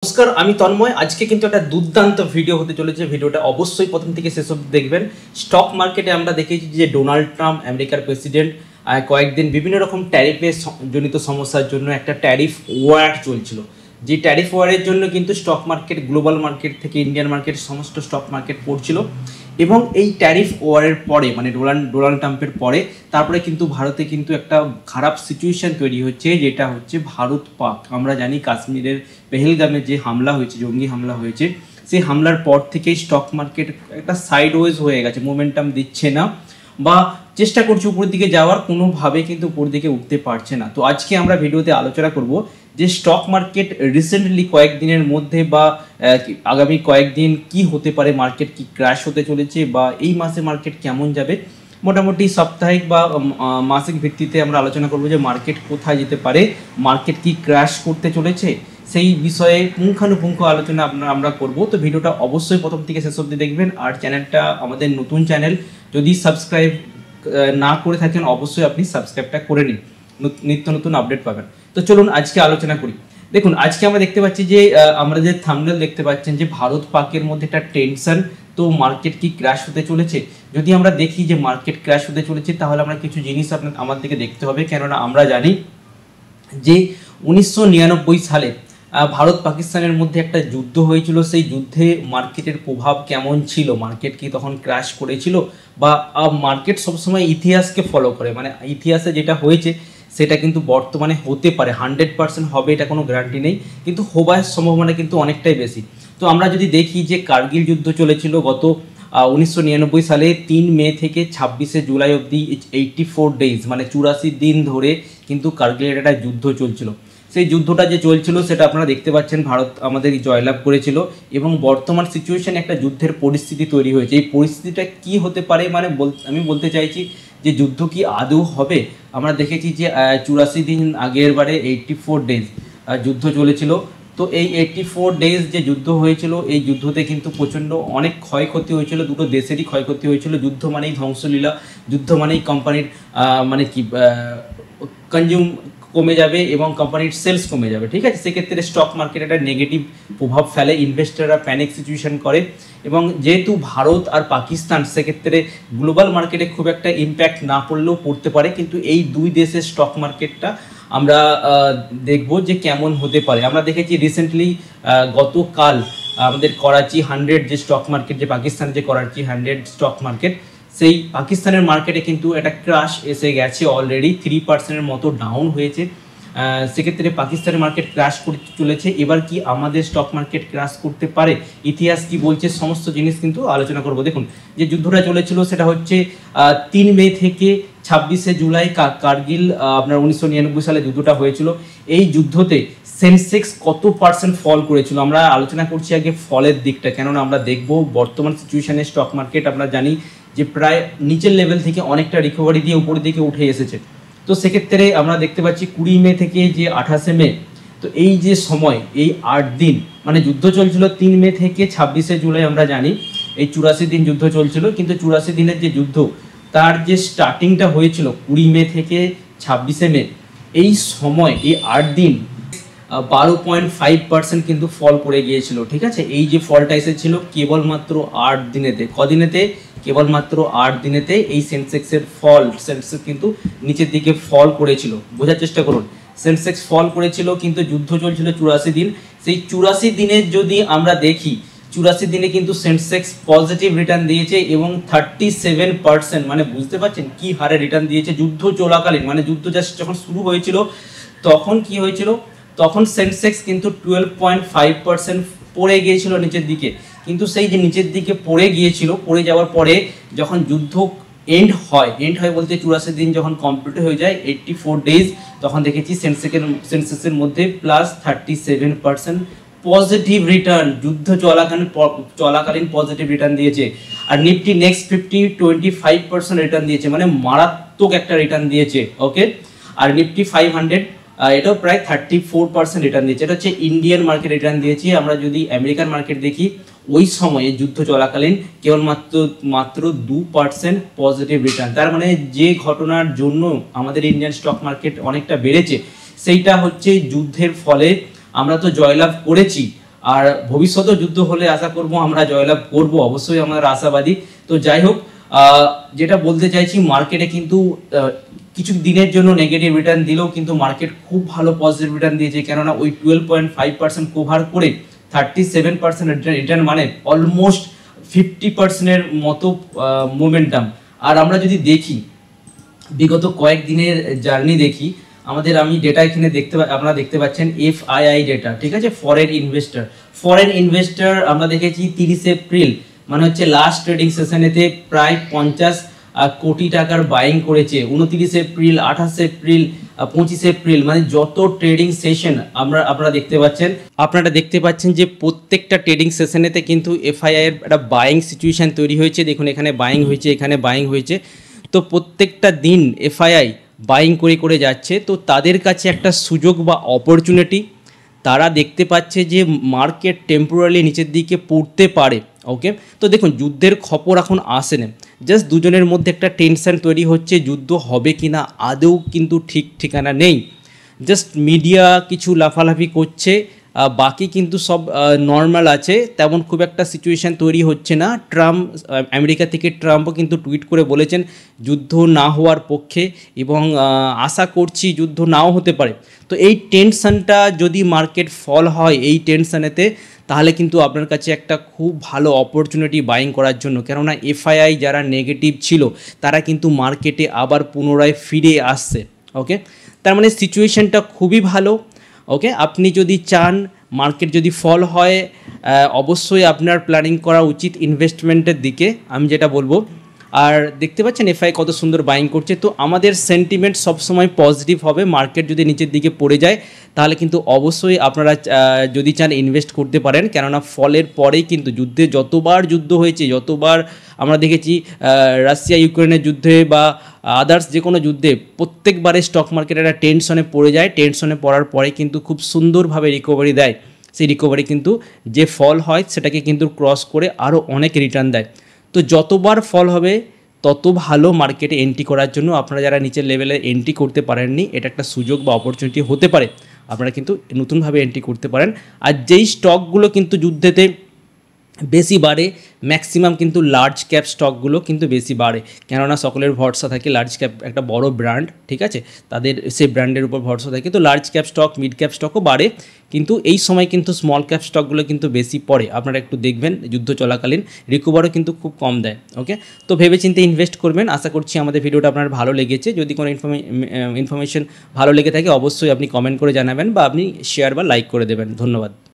নমস্কার, আমি তন্ময়। আজকে কিন্তু একটা দুর্দান্ত ভিডিও হতে চলেছে। ভিডিওটা অবশ্যই প্রথম থেকে শেষ অবধি দেখবেন। স্টক মার্কেটে আমরা দেখেছি যে ডোনাল্ড ট্রাম্প, আমেরিকার প্রেসিডেন্ট, কয়েকদিন বিভিন্ন রকম ট্যারিফের জনিত সমস্যার জন্য একটা ট্যারিফ ওয়ার চলছিল। যে ট্যারিফ ওয়ারের জন্য কিন্তু স্টক মার্কেট, গ্লোবাল মার্কেট থেকে ইন্ডিয়ান মার্কেট, সমস্ত স্টক মার্কেট পড়ছিল। এবং এই ট্যারিফ ওয়ারের পরে, মানে ডোনাল্ড ট্রাম্পের পরে, তারপরে কিন্তু ভারতে কিন্তু একটা খারাপ সিচুয়েশন তৈরি হচ্ছে, যেটা হচ্ছে ভারত পাক। আমরা জানি কাশ্মীরের পেহেলগামে যে হামলা হয়েছে, জঙ্গি হামলা হয়েছে, সেই হামলার পর থেকেই স্টক মার্কেট একটা সাইডওয়েজ হয়ে গেছে, মোমেন্টাম দিচ্ছে না, বা চেষ্টা করছে উপরের দিকে যাওয়ার, কোনোভাবে কিন্তু উপরের দিকে উঠতে পারছে না। তো আজকে আমরা ভিডিওতে আলোচনা করব যে স্টক মার্কেট রিসেন্টলি কয়েকদিনের মধ্যে বা আগামী কয়েকদিন কি হতে পারে, মার্কেট কি ক্র্যাশ হতে চলেছে, বা এই মাসে মার্কেট কেমন যাবে। মোটামুটি সাপ্তাহিক বা মাসিক ভিত্তিতে আমরা আলোচনা করব যে মার্কেট কোথায় যেতে পারে, মার্কেট কি ক্র্যাশ করতে চলেছে, সেই বিষয়ে পুঙ্খানুপুঙ্খ আলোচনা আমরা করব। তো ভিডিওটা অবশ্যই প্রথম থেকে শেষ অবধি দেখবেন। আর চ্যানেলটা আমাদের নতুন চ্যানেল, যদি সাবস্ক্রাইব না করে থাকেন অবশ্যই আপনি সাবস্ক্রাইবটা করে নিন, নিত্য নতুন আপডেট পাবেন। তো চলুন আজকে আলোচনা করি। দেখুন, আজকে আমরা দেখতে পাচ্ছি যে আমরা যে থাম্বনেল দেখতে পাচ্ছেন যে ভারত পাকের মধ্যে একটা টেনশন। তো মার্কেট কি ক্র্যাশ হতে চলেছে? যদি আমরা দেখি যে মার্কেট ক্র্যাশ হতে চলেছে, তাহলে আমরা কিছু জিনিস আমাদেরকে দেখতে হবে। কেননা আমরা জানি যে 1999 সালে ভারত পাকিস্তানের মধ্যে একটা যুদ্ধ হয়েছিল। সেই যুদ্ধে মার্কেটের প্রভাব কেমন ছিল, মার্কেট কি তখন ক্র্যাশ করেছিল, বা মার্কেট সবসময় ইতিহাসকে ফলো করে, মানে ইতিহাসে যেটা হয়েছে সেটা কিন্তু বর্তমানে হতে পারে। 100% হবে এটা কোনো গ্যারান্টি নেই, কিন্তু হবার সম্ভাবনা কিন্তু অনেকটাই বেশি। তো আমরা যদি দেখি যে কার্গিল যুদ্ধ চলেছিল গত 1999 সালে 3 মে থেকে 26 জুলাই অবধি, 84 ডেজ, মানে 84 দিন ধরে কিন্তু কার্গিলের একটা যুদ্ধ চলছিল। সেই যুদ্ধটা যে চলছিল সেটা আপনারা দেখতে পাচ্ছেন, ভারত আমাদের জয়লাভ করেছিল। এবং বর্তমান সিচুয়েশনে একটা যুদ্ধের পরিস্থিতি তৈরি হয়েছে। এই পরিস্থিতিটা কি হতে পারে, মানে আমি বলতে চাইছি যে যুদ্ধ কি আদৌ হবে। আমরা দেখেছি যে 84 দিন আগের বারে 84 ডেজ যুদ্ধ চলেছিল। তো এই 84 ডেজ যে যুদ্ধ হয়েছিল, এই যুদ্ধতে কিন্তু প্রচণ্ড অনেক ক্ষয়ক্ষতি হয়েছিল, দুটো দেশেরই ক্ষয়ক্ষতি হয়েছিল। যুদ্ধ মানেই ধ্বংসলীলা, যুদ্ধ মানেই কোম্পানির মানে কি কনজিউম কমে যাবে এবং কোম্পানির সেলস কমে যাবে, ঠিক আছে। সেক্ষেত্রে স্টক মার্কেট একটা নেগেটিভ প্রভাব ফেলে, ইনভেস্টাররা প্যানিক সিচুয়েশন করে। এবং যেহেতু ভারত আর পাকিস্তান, সেক্ষেত্রে গ্লোবাল মার্কেটে খুব একটা ইম্প্যাক্ট না পড়লেও পড়তে পারে। কিন্তু এই দুই দেশের স্টক মার্কেটটা আমরা দেখব যে কেমন হতে পারে। আমরা দেখেছি রিসেন্টলি গতকাল আমাদের করাচি 100 যে স্টক মার্কেট, যে পাকিস্তানের যে করাচি 100 স্টক মার্কেট, সেই পাকিস্তানের মার্কেটে কিন্তু একটা ক্রাশ এসে গেছে, অলরেডি 3%-এর মতো ডাউন হয়েছে। সেক্ষেত্রে পাকিস্তানের মার্কেট ক্রাশ করতে চলেছে। এবার কি আমাদের স্টক মার্কেট ক্রাশ করতে পারে, ইতিহাস কি বলছে, সমস্ত জিনিস কিন্তু আলোচনা করব। দেখুন, যে যুদ্ধটা চলেছিল সেটা হচ্ছে 3 মে থেকে 26 জুলাই কার্গিল, আপনার 1999 সালে যুদ্ধটা হয়েছিল। এই যুদ্ধতে সেন্সেক্স কত পার্সেন্ট ফল করেছিল, আমরা আলোচনা করছি আগে ফলের দিকটা। কেননা আমরা দেখব বর্তমান সিচুয়েশনে স্টক মার্কেট আমরা জানি যে প্রায় নিচের লেভেল থেকে অনেকটা রিকভারি দিয়ে উপরের দিকে উঠে এসেছে। তো সেক্ষেত্রে আমরা দেখতে পাচ্ছি 20 মে থেকে যে 28 মে, তো এই যে সময়, এই 8 দিন, মানে যুদ্ধ চলছিল 3 মে থেকে 26 জুলাই, আমরা জানি এই 84 দিন যুদ্ধ চলছিল। কিন্তু 84 দিনের যে যুদ্ধ, তার যে স্টার্টিংটা হয়েছিল 20 মে থেকে 26 মে, এই সময় এই 8 দিন 12.5% কিন্তু ফল করে গিয়েছিল, ঠিক আছে। এই যে ফলটা এসেছিল কেবলমাত্র 8 দিনেতে, কদিনেতে, কেবলমাত্র 8 দিনেতে এই সেন্সেক্সের ফল, সেন্সেক্স কিন্তু নিচের দিকে ফল করেছিল। বোঝার চেষ্টা করুন, সেন্সেক্স ফল করেছিল, কিন্তু যুদ্ধ চলছিল 84 দিন। সেই 84 দিনের যদি আমরা দেখি, 84 দিনে কিন্তু সেন্সেক্স পজিটিভ রিটার্ন দিয়েছে এবং 37%, মানে বুঝতে পারছেন কি হারে রিটার্ন দিয়েছে যুদ্ধ চলাকালীন। মানে যুদ্ধ জাস্ট যখন শুরু হয়েছিল তখন কি হয়েছিল, তখন সেন্সেক্স কিন্তু 12.5% পড়ে গিয়েছিল নিচের দিকে। কিন্তু সেই যে নিচের দিকে পড়ে গিয়েছিল, পড়ে যাওয়ার পরে যখন যুদ্ধ এন্ড হয় বলতে 84 দিন যখন কমপ্লিট হয়ে যায়, 84 ডেজ, তখন দেখেছি সেন্সেক্সের মধ্যে +37% পজিটিভ রিটার্ন, যুদ্ধ চলাকালীন পজিটিভ রিটার্ন দিয়েছে। আর নিফটি নেক্সট 50 25% রিটার্ন দিয়েছে, মানে মারাত্মক একটা রিটার্ন দিয়েছে, ওকে। আর নিফটি 500 এটাও প্রায় 34% রিটার্ন দিয়েছে। এটা হচ্ছে ইন্ডিয়ান মার্কেট রিটার্ন দিয়েছে। আমরা যদি আমেরিকান মার্কেট দেখি, ওই সময়ে যুদ্ধ চলাকালীন মাত্র 2% পজিটিভ রিটার্ন। তার মানে যে ঘটনার জন্য আমাদের ইন্ডিয়ান স্টক মার্কেট অনেকটা বেড়েছে, সেইটা হচ্ছে যুদ্ধের ফলে আমরা তো জয়লাভ করেছি, আর ভবিষ্যতেও যুদ্ধ হলে আশা করব আমরা জয়লাভ করব, অবশ্যই আমরা আশাবাদী। তো যাই হোক, যেটা বলতে চাইছি, মার্কেটে কিন্তু কিছু দিনের জন্য নেগেটিভ রিটার্ন দিলেও কিন্তু মার্কেট খুব ভালো পজিটিভ রিটার্ন দিয়েছে, কেননা ওই 12.5% কভার করে 37% রিটার্ন, মানে অলমোস্ট 50%-এর মতো মোমেন্টাম। আর আমরা যদি দেখি বিগত কয়েকদিনের জার্নি দেখি, আমি ডেটা এখানে আপনারা দেখতে পাচ্ছেন FII ডেটা, ঠিক আছে, ফরেন ইনভেস্টর আমরা দেখেছি 30 এপ্রিল মানে হচ্ছে লাস্ট ট্রেডিং সেশনেতে প্রায় 50 কোটি টাকার বাইং করেছে। 29 এপ্রিল, 28 এপ্রিল, 25 এপ্রিল, মানে যত ট্রেডিং সেশন আপনারা দেখতে পাচ্ছেন যে প্রত্যেকটা ট্রেডিং সেশনেতে কিন্তু FII এর একটা বাইং সিচুয়েশন তৈরি হয়েছে। দেখুন এখানে বাইং হয়েছে, এখানে বাইং হয়েছে। তো প্রত্যেকটা দিন FII বাইং করে যাচ্ছে। তো তাদের কাছে একটা সুযোগ বা অপরচুনিটি, তারা দেখতে পাচ্ছে যে মার্কেট টেম্পোরারি নিচের দিকে পড়তে পারে। ওকে, তো দেখুন যুদ্ধের খবর এখন আসে না, জাস্ট দুজনের মধ্যে একটা টেনশন তৈরি হচ্ছে, যুদ্ধ হবে কি না আদৌ কিন্তু ঠিকানা নেই। জাস্ট মিডিয়া কিছু লাফালাফি করছে, বাকি কিন্তু সব নর্মাল আছে, তেমন খুব একটা সিচুয়েশান তৈরি হচ্ছে না। আমেরিকা থেকে ট্রাম্পও কিন্তু টুইট করে বলেছেন যুদ্ধ না হওয়ার পক্ষে, এবং আশা করছি যুদ্ধ নাও হতে পারে। তো এই টেনশনটা যদি মার্কেট ফল হয় এই টেনশনেতে, তাহলে কিন্তু আপনার কাছে একটা খুব ভালো অপরচুনিটি বাইং করার জন্য, কেননা FII যারা নেগেটিভ ছিল তারা কিন্তু মার্কেটে আবার পুনরায় ফিরে আসছে। ওকে, তার মানে সিচুয়েশনটা খুবই ভালো। ওকে, আপনি যদি চান মার্কেট যদি ফল হয়, অবশ্যই আপনার প্ল্যানিং করা উচিত ইনভেস্টমেন্টের দিকে, আমি যেটা বলবো। আর দেখতে পাচ্ছেন FII কত সুন্দর বাইং করছে। তো আমাদের সেন্টিমেন্ট সবসময় পজিটিভ হবে। মার্কেট যদি নিচের দিকে পড়ে যায় তাহলে কিন্তু অবশ্যই আপনারা যদি চান ইনভেস্ট করতে পারেন, কেননা ফলের পরেই কিন্তু যতবার যুদ্ধ হয়েছে, যতবার আমরা দেখেছি রাশিয়া ইউক্রেনের যুদ্ধে বা আদার্স যে কোনো যুদ্ধে, প্রত্যেকবারে স্টক মার্কেট একটা টেনশনে পড়ে যায়। টেনশনে পড়ার পরে কিন্তু খুব সুন্দরভাবে রিকভারি দেয়। সেই রিকভারি কিন্তু যে ফল হয় সেটাকে কিন্তু ক্রস করে আরও অনেক রিটার্ন দেয়। তো যতবার ফল হবে তত ভালো মার্কেটে এন্ট্রি করার জন্য। আপনারা যারা নিচের লেভেলে এন্ট্রি করতে পারেননি, এটা একটা সুযোগ বা অপরচুনিটি হতে পারে, আপনারা কিন্তু নতুনভাবে এন্ট্রি করতে পারেন। আর যেই স্টকগুলো কিন্তু যুদ্ধেতে বেশি বাড়ে, ম্যাক্সিমাম কিন্তু লার্জ ক্যাপ স্টকগুলো কিন্তু বেশি বাড়ে, কেননা সকলের ভরসা থাকে লার্জ ক্যাপ একটা বড় ব্র্যান্ড, ঠিক আছে, তাদের সেই ব্র্যান্ডের উপর ভরসা থাকে। তো large cap stock, mid cap স্টকও বাড়ে, কিন্তু এই সময় কিন্তু স্মল ক্যাপ স্টকগুলো কিন্তু বেশি পড়ে। আপনারা একটু দেখবেন যুদ্ধ চলাকালীন রিকভারও কিন্তু খুব কম দেয়। ওকে, তো ভেবেচিন্তে ইনভেস্ট করবেন। আশা করছি আমাদের ভিডিওটা আপনার ভালো লেগেছে। যদি কোনো ইনফরমেশন ভালো লেগে থাকে অবশ্যই আপনি কমেন্ট করে জানাবেন, বা আপনি শেয়ার বা লাইক করে দেবেন। ধন্যবাদ।